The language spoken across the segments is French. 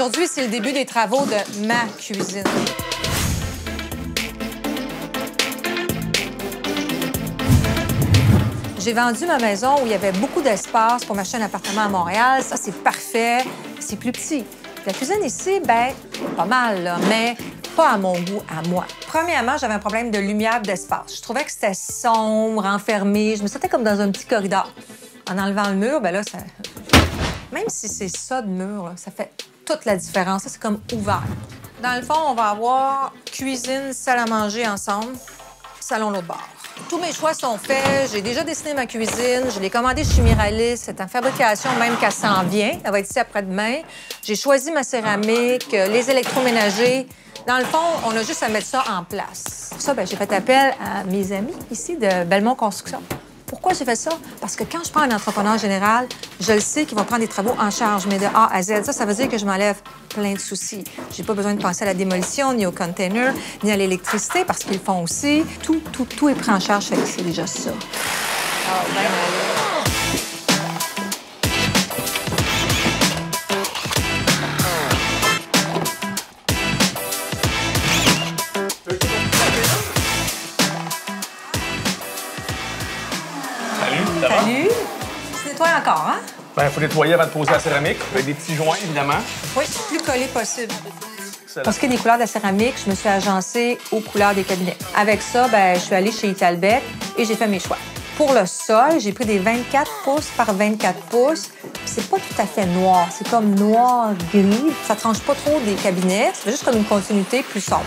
Aujourd'hui, c'est le début des travaux de ma cuisine. J'ai vendu ma maison où il y avait beaucoup d'espace pour m'acheter un appartement à Montréal. Ça, c'est parfait. C'est plus petit. La cuisine ici, ben, pas mal, là, mais pas à mon goût, à moi. Premièrement, j'avais un problème de lumière, d'espace. Je trouvais que c'était sombre, enfermé. Je me sentais comme dans un petit corridor. En enlevant le mur, ben là, ça... Même si c'est ça de mur, là, ça fait toute la différence. Ça, c'est comme ouvert. Dans le fond, on va avoir cuisine, salle à manger ensemble, salon l'autre bord. Tous mes choix sont faits. J'ai déjà dessiné ma cuisine. Je l'ai commandée chez Miralis. C'est en fabrication même qu'elle s'en vient. Elle va être ici après-demain. J'ai choisi ma céramique, les électroménagers. Dans le fond, on a juste à mettre ça en place. Pour ça, ben, j'ai fait appel à mes amis ici de Belmont Construction. Pourquoi j'ai fait ça? Parce que quand je prends un entrepreneur général, je le sais qu'il va prendre des travaux en charge, mais de A à Z. Ça veut dire que je m'enlève plein de soucis. J'ai pas besoin de penser à la démolition, ni au container, ni à l'électricité, parce qu'ils le font aussi. Tout est pris en charge, fait que c'est déjà ça. Oh, ben, Salut! Tu nettoies encore, hein? Bien, il faut nettoyer avant de poser la céramique, avec des petits joints, évidemment. Oui, le plus collé possible. Excellent. Pour ce qui est des couleurs de la céramique, je me suis agencée aux couleurs des cabinets. Avec ça, ben, je suis allée chez Italbec et j'ai fait mes choix. Pour le sol, j'ai pris des 24 pouces par 24 pouces. C'est pas tout à fait noir, c'est comme noir-gris. Ça tranche pas trop des cabinets, c'est juste comme une continuité plus sombre.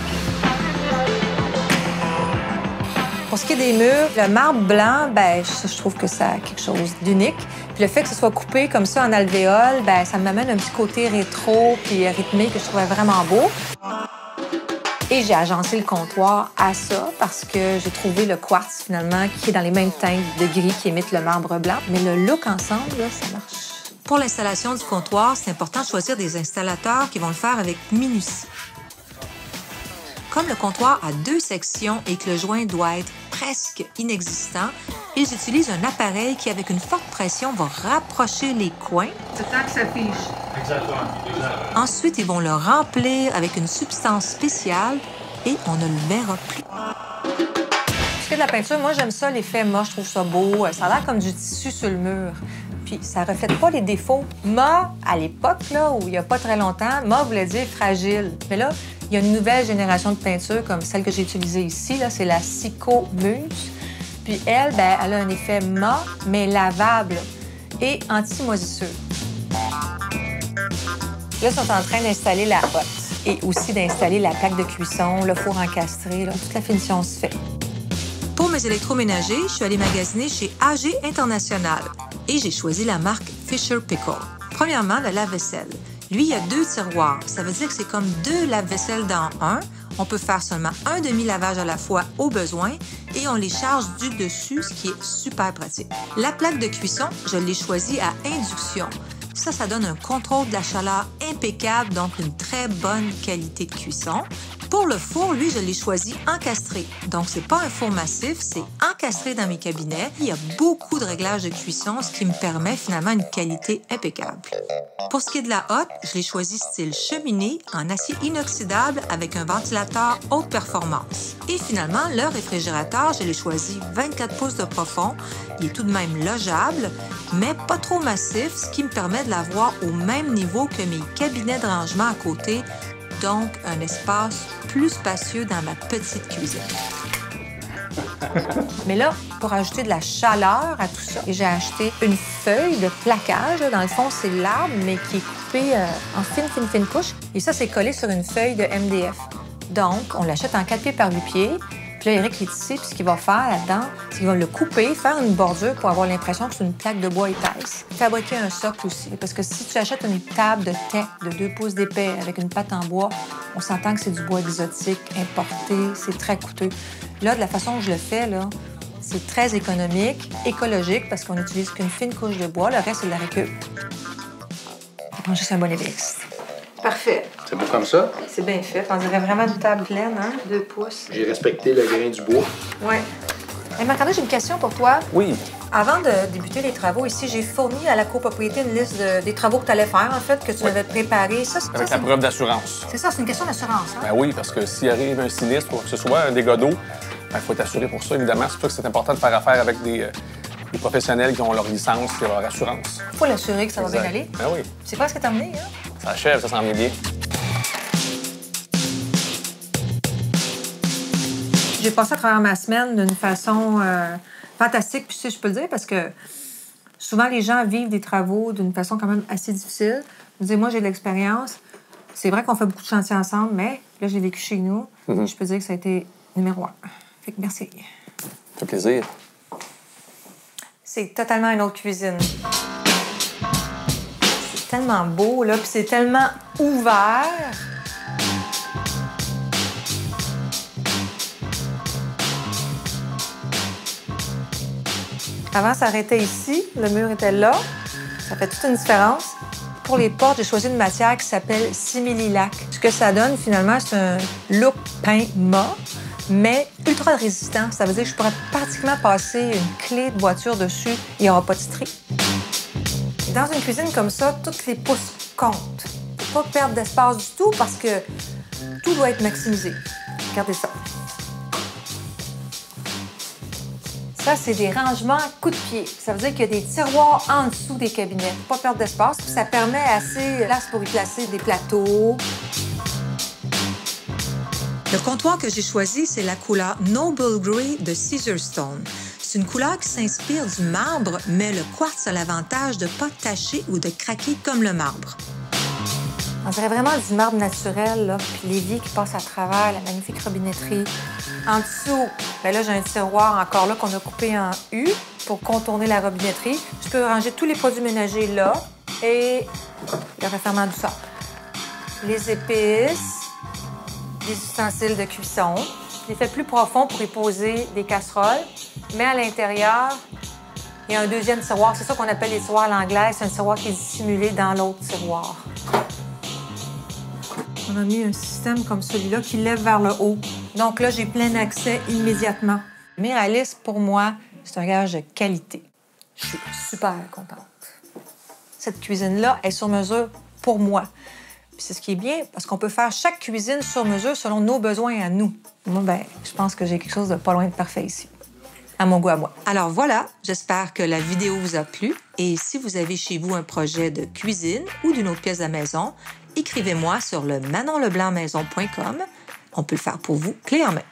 Pour ce qui est des murs, le marbre blanc, ben, je trouve que ça a quelque chose d'unique. Puis le fait que ce soit coupé comme ça en alvéole, ben, ça m'amène un petit côté rétro puis rythmé que je trouvais vraiment beau. Et j'ai agencé le comptoir à ça parce que j'ai trouvé le quartz, finalement, qui est dans les mêmes teintes de gris qui imitent le marbre blanc. Mais le look ensemble, là, ça marche. Pour l'installation du comptoir, c'est important de choisir des installateurs qui vont le faire avec minutie. Comme le comptoir a 2 sections et que le joint doit être presque inexistant, ils utilisent un appareil qui, avec une forte pression, va rapprocher les coins. C'est temps que ça fiche. Exactement. Ensuite, ils vont le remplir avec une substance spéciale et on ne le verra plus. Pour ce qui est de la peinture, moi, j'aime ça, l'effet mat, je trouve ça beau. Ça a l'air comme du tissu sur le mur. Puis ça reflète pas les défauts. Mat, à l'époque, là, où il n'y a pas très longtemps, mat voulait dire fragile. Mais là, il y a une nouvelle génération de peinture, comme celle que j'ai utilisée ici, là, c'est la Sico Muse. Puis elle, ben, elle a un effet mat, mais lavable et anti-moisissure. Là, ils sont en train d'installer la hotte et aussi d'installer la plaque de cuisson, le four encastré, là, toute la finition se fait. Pour mes électroménagers, je suis allée magasiner chez AG International et j'ai choisi la marque Fisher Pickle. Premièrement, le lave-vaisselle. Lui, il y a 2 tiroirs. Ça veut dire que c'est comme 2 lave-vaisselle dans un. On peut faire seulement un demi-lavage à la fois au besoin et on les charge du dessus, ce qui est super pratique. La plaque de cuisson, je l'ai choisie à induction. Ça donne un contrôle de la chaleur impeccable, donc une très bonne qualité de cuisson. Pour le four, lui, je l'ai choisi encastré. Donc, c'est pas un four massif, c'est encastré dans mes cabinets. Il y a beaucoup de réglages de cuisson, ce qui me permet finalement une qualité impeccable. Pour ce qui est de la hotte, je l'ai choisi style cheminée en acier inoxydable avec un ventilateur haute performance. Et finalement, le réfrigérateur, je l'ai choisi 24 pouces de profond. Il est tout de même logeable, mais pas trop massif, ce qui me permet de l'avoir au même niveau que mes cabinets de rangement à côté, donc un espace plus spacieux dans ma petite cuisine. Mais là, pour ajouter de la chaleur à tout ça, j'ai acheté une feuille de plaquage. Dans le fond, c'est l'arbre, mais qui est coupé en fine couche. Et ça, c'est collé sur une feuille de MDF. Donc, on l'achète en 4 pieds par 8 pieds. Puis là, Eric Létici, puis ce qu'il va faire là-dedans, c'est qu'il va le couper, faire une bordure pour avoir l'impression que c'est une plaque de bois épaisse. Fabriquer un socle aussi. Parce que si tu achètes une table de thé de 2 pouces d'épais avec une patte en bois, on s'entend que c'est du bois exotique, importé, c'est très coûteux. Là, de la façon que je le fais, là, c'est très économique, écologique, parce qu'on n'utilise qu'une fine couche de bois. Le reste, c'est de la récup. Ça prend juste un bon évexte. Parfait. C'est beau comme ça. C'est bien fait. On dirait vraiment une table pleine, hein? 2 pouces. J'ai respecté le grain du bois. Oui. Hey, Marc-André, j'ai une question pour toi. Oui. Avant de débuter les travaux ici, j'ai fourni à la copropriété une liste des travaux que tu allais faire, en fait, que tu m'avais préparé. Avec la preuve d'assurance. C'est ça, c'est une question d'assurance. Hein? Ben oui, parce que s'il arrive un sinistre ou que ce soit un dégât d'eau, il faut être assuré pour ça, évidemment. C'est pour ça que c'est important de faire affaire avec des professionnels qui ont leur licence et leur assurance. Il faut l'assurer que ça va bien aller. Ben oui. C'est presque terminé, hein? Ça achève, ça s'en vient bien. J'ai passé à travers ma semaine d'une façon fantastique, puis je peux le dire, parce que souvent, les gens vivent des travaux d'une façon quand même assez difficile. Je dis, moi, j'ai de l'expérience. C'est vrai qu'on fait beaucoup de chantiers ensemble, mais là, j'ai vécu chez nous. Je peux dire que ça a été numéro 1. Fait que merci. Ça fait plaisir. C'est totalement une autre cuisine. C'est tellement beau, là, puis c'est tellement ouvert. Avant, ça arrêtait ici. Le mur était là. Ça fait toute une différence. Pour les portes, j'ai choisi une matière qui s'appelle simili-lac. Ce que ça donne, finalement, c'est un look peint mat, mais ultra résistant. Ça veut dire que je pourrais pratiquement passer une clé de voiture dessus. Il n'y aura pas de strie. Dans une cuisine comme ça, toutes les pouces comptent. Il ne faut pas perdre d'espace du tout parce que tout doit être maximisé. Regardez ça. Ça, c'est des rangements coup de pied. Ça veut dire qu'il y a des tiroirs en dessous des cabinets. Pas perdre d'espace, puis ça permet assez de place pour y placer des plateaux. Le comptoir que j'ai choisi, c'est la couleur Noble Grey de Caesarstone. C'est une couleur qui s'inspire du marbre, mais le quartz a l'avantage de ne pas tacher ou de craquer comme le marbre. On dirait vraiment du marbre naturel, là, puis l'évier qui passe à travers, la magnifique robinetterie. En dessous, bien là, j'ai un tiroir encore là qu'on a coupé en U pour contourner la robinetterie. Je peux ranger tous les produits ménagers là et le refermant du sort. Les épices, les ustensiles de cuisson. Je l'ai fait plus profond pour y poser des casseroles, mais à l'intérieur, il y a un deuxième tiroir. C'est ça qu'on appelle les tiroirs à l'anglaise. C'est un tiroir qui est dissimulé dans l'autre tiroir. On a mis un système comme celui-là qui lève vers le haut. Donc là, j'ai plein accès immédiatement. Miralis, pour moi, c'est un gage de qualité. Je suis super contente. Cette cuisine-là est sur mesure pour moi. Puis c'est ce qui est bien, parce qu'on peut faire chaque cuisine sur mesure selon nos besoins à nous. Moi, ben, je pense que j'ai quelque chose de pas loin de parfait ici. À mon goût à moi. Alors voilà, j'espère que la vidéo vous a plu. Et si vous avez chez vous un projet de cuisine ou d'une autre pièce de la maison, écrivez-moi sur le manonleblancmaison.com. On peut le faire pour vous, clé en main.